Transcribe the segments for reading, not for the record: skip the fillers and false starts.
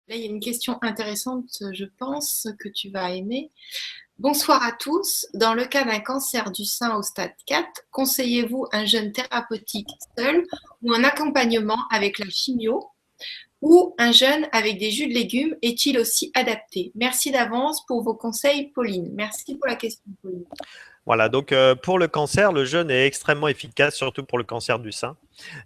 Là, il y a une question intéressante, je pense, que tu vas aimer. Bonsoir à tous. Dans le cas d'un cancer du sein au stade 4, conseillez-vous un jeûne thérapeutique seul ou un accompagnement avec la chimio ou un jeûne avec des jus de légumes est-il aussi adapté? Merci d'avance pour vos conseils, Pauline. Merci pour la question, Pauline. Voilà, donc pour le cancer, le jeûne est extrêmement efficace, surtout pour le cancer du sein.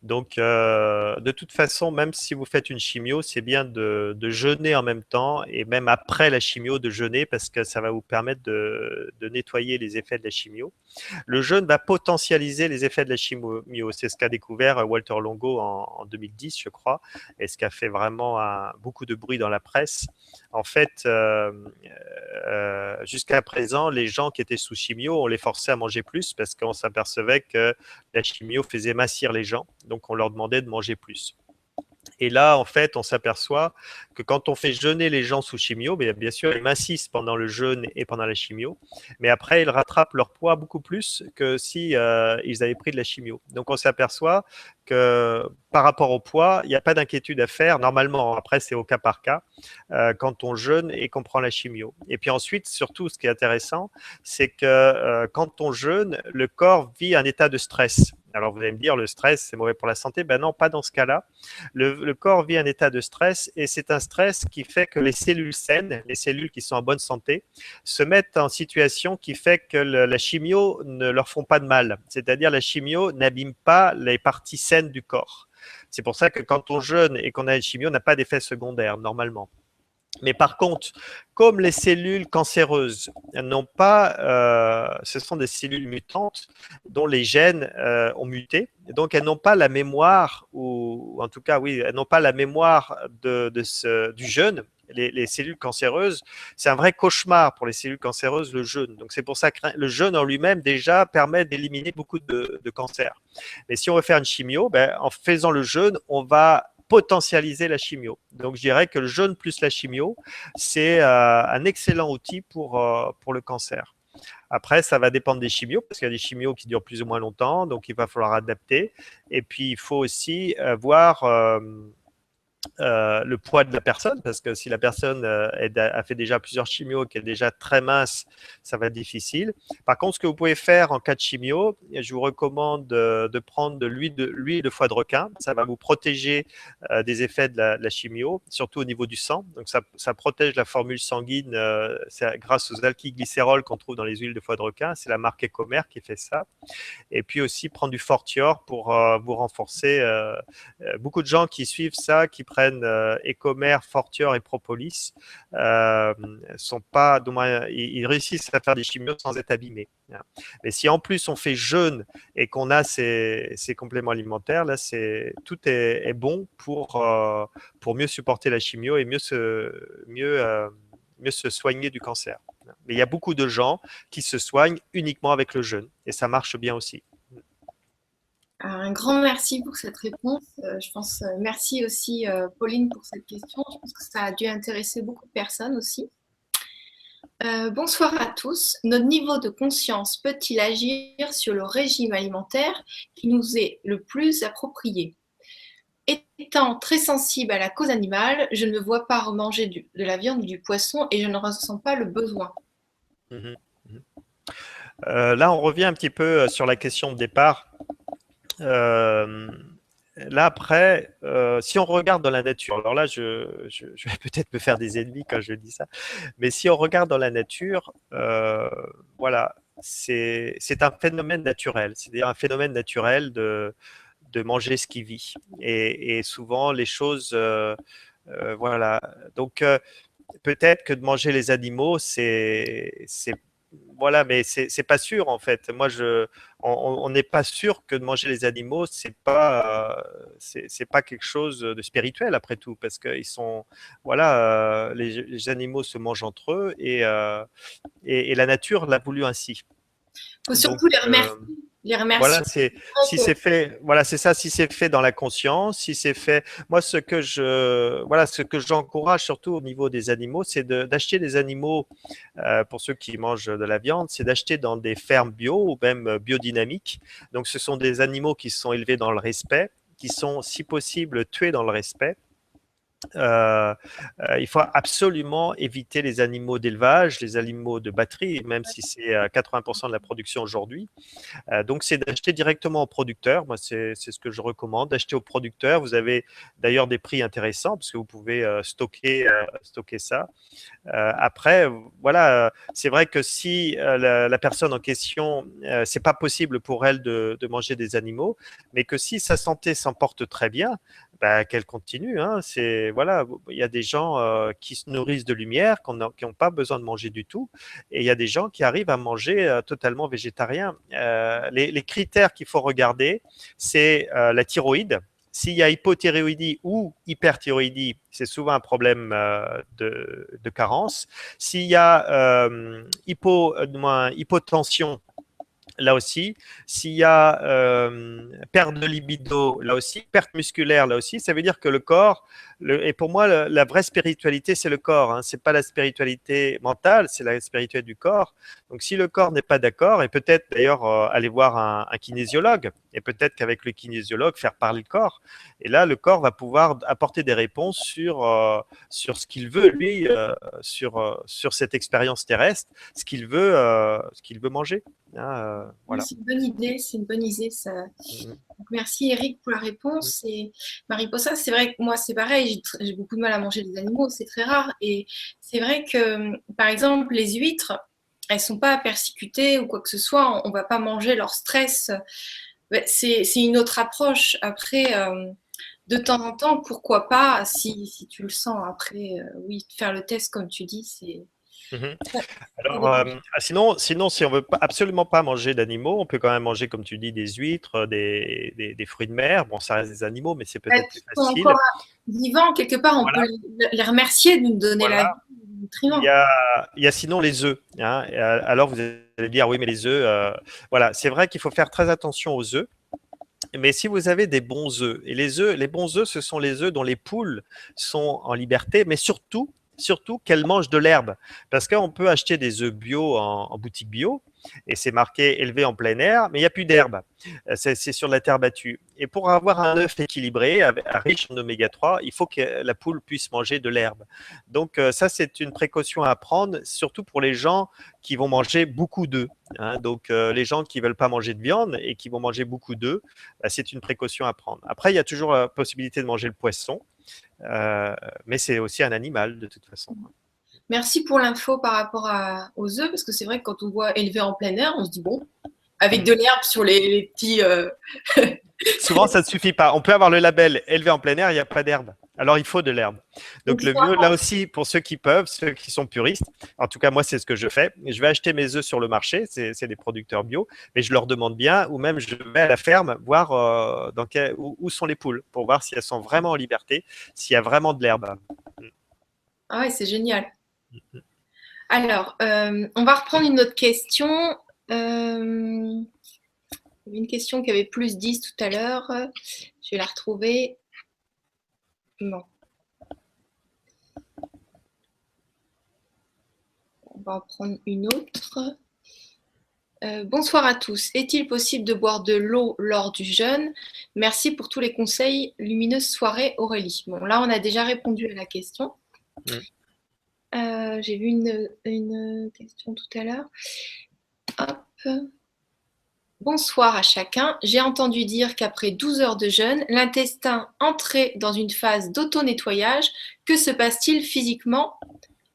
Donc, de toute façon, même si vous faites une chimio, c'est bien de jeûner en même temps et même après la chimio de jeûner parce que ça va vous permettre de nettoyer les effets de la chimio. Le jeûne va potentialiser les effets de la chimio. C'est ce qu'a découvert Walter Longo en 2010, je crois, et ce qui a fait vraiment beaucoup de bruit dans la presse. En fait, jusqu'à présent, les gens qui étaient sous chimio, on les forçait à manger plus parce qu'on s'apercevait que la chimio faisait mincir les gens, donc on leur demandait de manger plus. Et là, en fait, on s'aperçoit que quand on fait jeûner les gens sous chimio, bien sûr, ils mincissent pendant le jeûne et pendant la chimio, mais après, ils rattrapent leur poids beaucoup plus que si ils avaient pris de la chimio. Donc, on s'aperçoit que par rapport au poids, il n'y a pas d'inquiétude à faire. Normalement, après, c'est au cas par cas quand on jeûne et qu'on prend la chimio. Et puis ensuite, surtout, ce qui est intéressant, c'est que quand on jeûne, le corps vit un état de stress. Alors, vous allez me dire, le stress, c'est mauvais pour la santé. Ben non, pas dans ce cas-là. Le corps vit un état de stress et c'est un stress qui fait que les cellules saines, les cellules qui sont en bonne santé, se mettent en situation qui fait que la chimio ne leur font pas de mal. C'est-à-dire la chimio n'abîme pas les parties saines du corps. C'est pour ça que quand on jeûne et qu'on a une chimio, on n'a pas d'effet secondaire normalement. Mais par contre, comme les cellules cancéreuses n'ont pas, ce sont des cellules mutantes dont les gènes ont muté, donc elles n'ont pas la mémoire, ou en tout cas, oui, elles n'ont pas la mémoire du jeûne. Les cellules cancéreuses, c'est un vrai cauchemar pour les cellules cancéreuses, le jeûne. Donc c'est pour ça que le jeûne en lui-même déjà permet d'éliminer beaucoup de cancers. Mais si on veut faire une chimio, ben, en faisant le jeûne, on va potentialiser la chimio. Donc je dirais que le jeûne plus la chimio, c'est un excellent outil pour le cancer. Après, ça va dépendre des chimios, parce qu'il y a des chimios qui durent plus ou moins longtemps, donc il va falloir adapter. Et puis, il faut aussi voir le poids de la personne, parce que si la personne a fait déjà plusieurs chimios, qu'elle est déjà très mince, ça va être difficile. Par contre, ce que vous pouvez faire en cas de chimio, je vous recommande de prendre de l'huile de foie de requin. Ça va vous protéger des effets de la chimio, surtout au niveau du sang. Donc, ça protège la formule sanguine grâce aux alkylglycérols qu'on trouve dans les huiles de foie de requin. C'est la marque Ecomer qui fait ça. Et puis aussi prendre du Fortior pour vous renforcer. Beaucoup de gens qui suivent ça, qui prennent Ecomer, Fortior et Propolis, sont pas, ils réussissent à faire des chimios sans être abîmés. Mais si en plus on fait jeûne et qu'on a ces compléments alimentaires, là, tout est bon pour mieux supporter la chimio et mieux se soigner du cancer. Mais il y a beaucoup de gens qui se soignent uniquement avec le jeûne et ça marche bien aussi. Un grand merci pour cette réponse. Je pense, merci aussi, Pauline, pour cette question. Je pense que ça a dû intéresser beaucoup de personnes aussi. Bonsoir à tous. Notre niveau de conscience peut-il agir sur le régime alimentaire qui nous est le plus approprié? Étant très sensible à la cause animale, je ne me vois pas manger de la viande ou du poisson et je ne ressens pas le besoin. Mmh mh. Là, on revient un petit peu sur la question de départ. Là, après, si on regarde dans la nature, alors là, je vais peut-être me faire des ennemis quand je dis ça, mais si on regarde dans la nature, voilà, c'est un phénomène naturel, c'est-à-dire un phénomène naturel de manger ce qui vit. Et souvent, les choses, voilà. Donc, peut-être que de manger les animaux, voilà, mais c'est pas sûr en fait. On n'est pas sûr que de manger les animaux, c'est pas quelque chose de spirituel après tout, parce que voilà, les animaux se mangent entre eux et la nature l'a voulu ainsi. Il faut Donc, surtout les remercier. Les remercier. voilà, si c'est fait, voilà, c'est ça, si c'est fait dans la conscience, si c'est fait, moi, voilà, ce que j'encourage surtout au niveau des animaux, c'est d'acheter des animaux, pour ceux qui mangent de la viande, c'est d'acheter dans des fermes bio ou même biodynamiques. Donc, ce sont des animaux qui sont élevés dans le respect, qui sont, si possible, tués dans le respect. il faut absolument éviter les animaux d'élevage, les animaux de batterie, même si c'est 80% de la production aujourd'hui. Donc, c'est d'acheter directement au producteur. Moi, c'est ce que je recommande, d'acheter au producteur. Vous avez d'ailleurs des prix intéressants parce que vous pouvez stocker ça. Après, voilà, c'est vrai que si la personne en question, c'est pas possible pour elle de manger des animaux, mais que si sa santé s'en porte très bien, bah, qu'elle continue. Hein. C'est voilà, il y a des gens qui se nourrissent de lumière, qui n'ont pas besoin de manger du tout, et il y a des gens qui arrivent à manger totalement végétarien. Les critères qu'il faut regarder, c'est la thyroïde. S'il y a hypothyroïdie ou hyperthyroïdie, c'est souvent un problème de carence. S'il y a hypotension, là aussi, s'il y a perte de libido, là aussi, perte musculaire, là aussi, ça veut dire que le corps, et pour moi, la vraie spiritualité, c'est le corps. Hein, c'est pas la spiritualité mentale, c'est la spiritualité du corps. Donc, si le corps n'est pas d'accord, et peut-être d'ailleurs aller voir un kinésiologue, et peut-être qu'avec le kinésiologue, faire parler le corps, et là, le corps va pouvoir apporter des réponses sur ce qu'il veut, lui, sur cette expérience terrestre, ce qu'il veut manger. Oui, Voilà. c'est une bonne idée, c'est une bonne idée. Ça. Mhm. Donc, merci Eric pour la réponse. Et Mariposa, c'est vrai que moi c'est pareil, j'ai beaucoup de mal à manger des animaux, c'est très rare. Et c'est vrai que, par exemple, les huîtres, elles sont pas persécutées ou quoi que ce soit, on va pas manger leur stress. C'est une autre approche. Après, de temps en temps, pourquoi pas, si tu le sens. Après, oui, faire le test comme tu dis, c'est. Mhm. Ça Alors, dépend. sinon, si on veut absolument pas manger d'animaux, on peut quand même manger, comme tu dis, des huîtres, des fruits de mer. Bon, ça reste des animaux, mais c'est peut-être plus Qui sont facile. encore vivants, quelque part, on Voilà, peut les remercier de nous donner la vie, voilà. les Il y nutriments. a, il y a sinon les œufs. Hein. Alors, vous allez dire, oui, mais les œufs, voilà. C'est vrai qu'il faut faire très attention aux œufs. Mais si vous avez des bons œufs, et les bons œufs, ce sont les œufs dont les poules sont en liberté, mais surtout qu'elles mangent de l'herbe. Parce qu'on peut acheter des œufs bio en boutique bio, et c'est marqué élevé en plein air, mais il n'y a plus d'herbe. C'est sur la terre battue. Et pour avoir un œuf équilibré, riche en oméga 3, il faut que la poule puisse manger de l'herbe. Donc ça, c'est une précaution à prendre, surtout pour les gens qui vont manger beaucoup d'œufs. Hein. Donc les gens qui ne veulent pas manger de viande et qui vont manger beaucoup d'œufs, c'est une précaution à prendre. Après, il y a toujours la possibilité de manger le poisson, mais c'est aussi un animal de toute façon. Merci pour l'info par rapport aux œufs, parce que c'est vrai que quand on voit élevé en plein air, on se dit bon, avec de l'herbe sur les petits. Souvent, ça ne suffit pas. On peut avoir le label élevé en plein air, il n'y a pas d'herbe. Alors, il faut de l'herbe. Donc, le mieux, là aussi, pour ceux qui peuvent, ceux qui sont puristes, en tout cas, moi, c'est ce que je fais. Je vais acheter mes œufs sur le marché, c'est des producteurs bio, mais je leur demande bien, ou même je vais à la ferme voir où sont les poules, pour voir si elles sont vraiment en liberté, s'il y a vraiment de l'herbe. Ah ouais, c'est génial. Alors, on va reprendre une autre question. Il y avait une question qui avait plus 10 tout à l'heure. Je vais la retrouver. Non. On va en prendre une autre. Bonsoir à tous. Est-il possible de boire de l'eau lors du jeûne? Merci pour tous les conseils. Lumineuse soirée, Aurélie. Bon, là, on a déjà répondu à la question. J'ai vu une question tout à l'heure. Hop. Bonsoir à chacun. J'ai entendu dire qu'après 12 heures de jeûne, l'intestin entrait dans une phase d'auto-nettoyage. Que se passe-t-il physiquement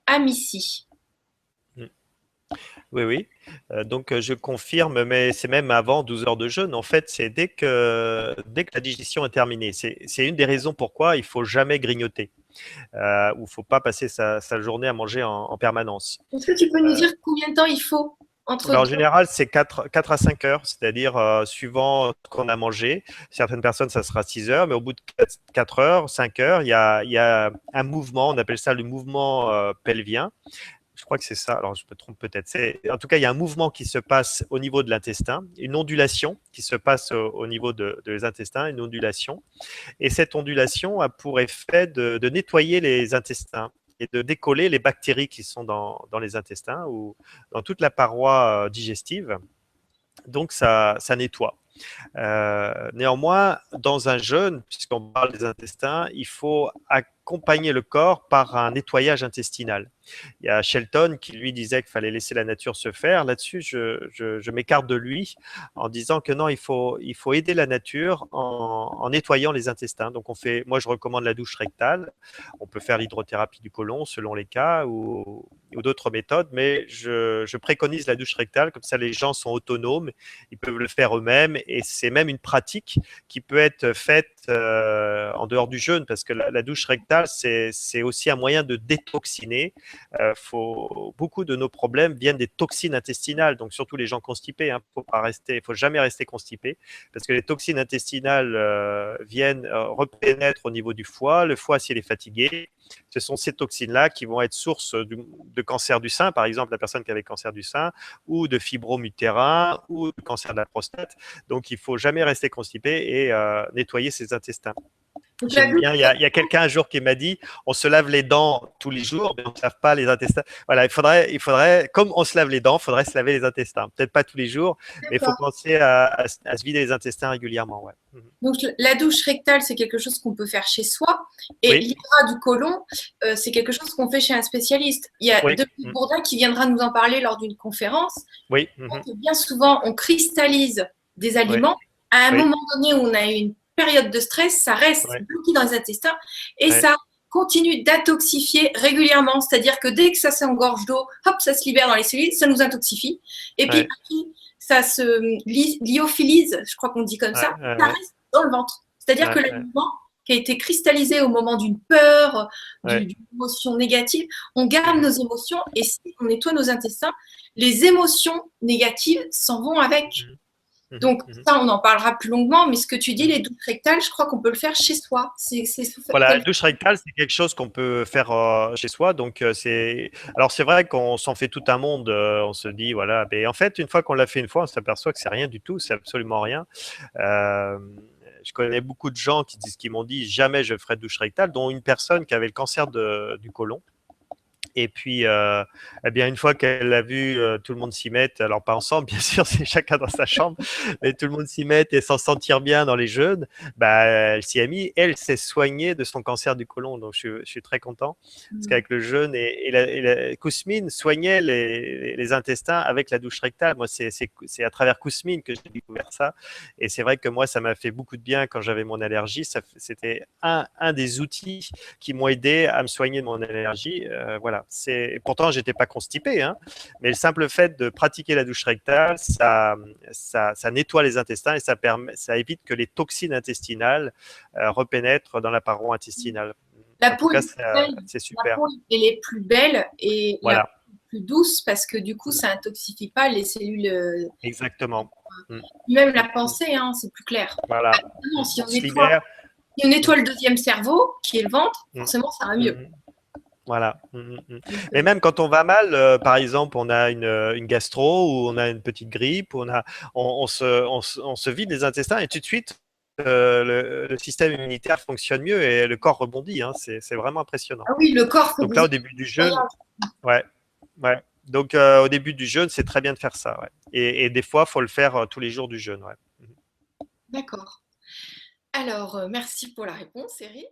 à Missy? Oui, oui. Donc, je confirme, mais c'est même avant 12 heures de jeûne. En fait, c'est dès que la digestion est terminée. C'est une des raisons pourquoi il faut jamais grignoter, ou il ne faut pas passer sa journée à manger en permanence. Est-ce que tu peux nous dire combien de temps il faut entre Ben, en deux? général, c'est 4 à 5 heures, c'est-à-dire suivant ce qu'on a mangé. Certaines personnes, ça sera 6 heures, mais au bout de 4 heures, 5 heures, il y a un mouvement, on appelle ça le mouvement pelvien. Je crois que c'est ça, alors je me trompe peut-être. En tout cas, il y a un mouvement qui se passe au niveau de l'intestin, une ondulation qui se passe au niveau des intestins, une ondulation. Et cette ondulation a pour effet de nettoyer les intestins et de décoller les bactéries qui sont dans les intestins ou dans toute la paroi digestive. Donc, ça nettoie. Néanmoins, dans un jeûne, puisqu'on parle des intestins, il faut accompagner le corps par un nettoyage intestinal. Il y a Shelton qui lui disait qu'il fallait laisser la nature se faire. Là-dessus, je m'écarte de lui en disant que non, il faut aider la nature en nettoyant les intestins. Donc moi je recommande la douche rectale. On peut faire l'hydrothérapie du côlon selon les cas ou d'autres méthodes, mais je préconise la douche rectale, comme ça les gens sont autonomes, ils peuvent le faire eux-mêmes et c'est même une pratique qui peut être faite en dehors du jeûne parce que la douche rectale, c'est aussi un moyen de détoxiner. Beaucoup de nos problèmes viennent des toxines intestinales, donc surtout les gens constipés, hein, faut jamais rester constipé parce que les toxines intestinales viennent repénètrent au niveau du foie. Le foie, s'il est fatigué, ce sont ces toxines-là qui vont être source de cancer du sein, par exemple la personne qui avait cancer du sein, ou de fibrome utérin, ou de cancer de la prostate. Donc il faut jamais rester constipé et nettoyer ses intestins. Donc, la J'aime douche, bien, il y a quelqu'un un jour qui m'a dit, on se lave les dents tous les jours, mais on ne se lave pas les intestins. Voilà, il faudrait, comme on se lave les dents, il faudrait se laver les intestins. Peut-être pas tous les jours, mais il faut penser à se vider les intestins régulièrement. Ouais. donc, la douche rectale, c'est quelque chose qu'on peut faire chez soi. Et Oui, l'hydrat du côlon, c'est quelque chose qu'on fait chez un spécialiste. Il y a oui, Dominique Bourdin qui viendra nous en parler lors d'une conférence. oui, Bien souvent, on cristallise des oui, aliments. À un oui, moment donné où on a une période de stress, ça reste oui, bloqué dans les intestins et oui, ça continue d'intoxifier régulièrement. C'est-à-dire que dès que ça s'engorge d'eau, hop, ça se libère dans les cellules, ça nous intoxifie. Et puis oui, après, ça se lyophilise, je crois qu'on dit comme ça, ça reste dans le ventre. C'est-à-dire que l'aliment qui a été cristallisé au moment d'une peur, d'une émotion négative, on garde nos émotions et si on nettoie nos intestins, les émotions négatives s'en vont avec. Donc, ça, on en parlera plus longuement, mais ce que tu dis, les douches rectales, je crois qu'on peut le faire chez soi. Voilà, la douche rectale, c'est quelque chose qu'on peut faire chez soi. Donc, alors c'est vrai qu'on s'en fait tout un monde. On se dit, voilà. Mais en fait, une fois qu'on l'a fait une fois, on s'aperçoit que c'est rien du tout. C'est absolument rien. Euh, je connais beaucoup de gens qui m'ont dit jamais je ferai de douche rectale, dont une personne qui avait le cancer du côlon. Et puis, eh bien, une fois qu'elle a vu tout le monde s'y mettre, alors pas ensemble, bien sûr, c'est chacun dans sa chambre, mais tout le monde s'y mettre et s'en sentir bien dans les jeûnes, bah, elle s'y est mise. Elle s'est soignée de son cancer du côlon, donc je suis très content parce qu'avec le jeûne et la Kousmine soignait les intestins avec la douche rectale. Moi, c'est à travers Kousmine que j'ai découvert ça, et c'est vrai que moi, ça m'a fait beaucoup de bien quand j'avais mon allergie. C'était un des outils qui m'ont aidé à me soigner de mon allergie. Voilà. Pourtant, j'étais pas constipé, hein, mais le simple fait de pratiquer la douche rectale, ça nettoie les intestins et ça évite que les toxines intestinales repénètrent dans la paroi intestinale. La En tout peau, cas, c'est la super. peau, elle est plus belle et la Voilà, peau plus douce parce que du coup, ça intoxifie pas les cellules. exactement. Même la pensée, hein, c'est plus clair. Voilà. Évidemment, On se libère. si on nettoie le deuxième cerveau, qui est le ventre, Mm. forcément, ça va mieux. Mm. Voilà. Et même quand on va mal, par exemple, on a une gastro ou on a une petite grippe, on se vide les intestins et tout de suite, le système immunitaire fonctionne mieux et le corps rebondit. Hein. C'est vraiment impressionnant. Ah oui, le corps fait Donc des là, au début du jeûne, ouais, ouais. Donc au début du jeûne, c'est très bien de faire ça. Ouais. Et des fois, il faut le faire tous les jours du jeûne. Ouais. D'accord. Alors, merci pour la réponse, Eric.